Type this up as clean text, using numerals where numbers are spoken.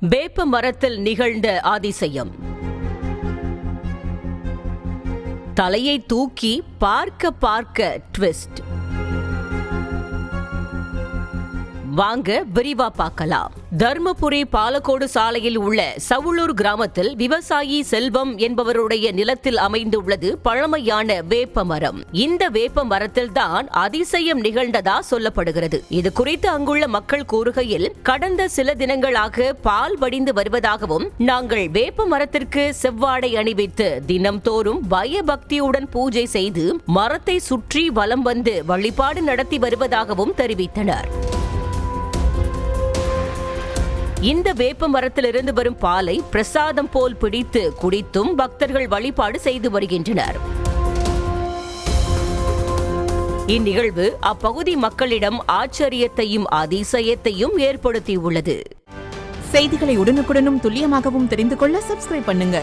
வேப்ப மரத்தில் நிகழ்ந்த அதிசயம். தலையை தூக்கி பார்க்க ட்விஸ்ட். வாங்க விரிவா பார்க்கலாம். தர்மபுரி பாலக்கோடு சாலையில் உள்ள சவுளூர் கிராமத்தில் விவசாயி செல்வம் என்பவருடைய நிலத்தில் அமைந்துள்ளது பழமையான வேப்ப மரம். இந்த வேப்ப மரத்தில் தான் அதிசயம் நிகழ்ந்ததா சொல்லப்படுகிறது. இது குறித்து அங்குள்ள மக்கள் கூறுகையில், கடந்த சில தினங்களாக பால் வடிந்து வருவதாகவும், நாங்கள் வேப்ப மரத்திற்கு செவ்வாடை அணிவித்து தினம்தோறும் பயபக்தியுடன் பூஜை செய்து மரத்தை சுற்றி வலம் வந்து வழிபாடு நடத்தி வருவதாகவும் தெரிவித்தனர். இந்த வேப்ப மரத்திலிருந்து வரும் பாலை பிரசாதம் போல் பிடித்து குடித்தும் பக்தர்கள் வழிபாடு செய்து வருகின்றனர். இந்நிகழ்வு அப்பகுதி மக்களிடம் ஆச்சரியத்தையும் அதிசயத்தையும் ஏற்படுத்தியுள்ளது. செய்திகளை உடனுக்குடனும் துல்லியமாகவும் தெரிந்து கொள்ள சப்ஸ்கிரைப் பண்ணுங்க.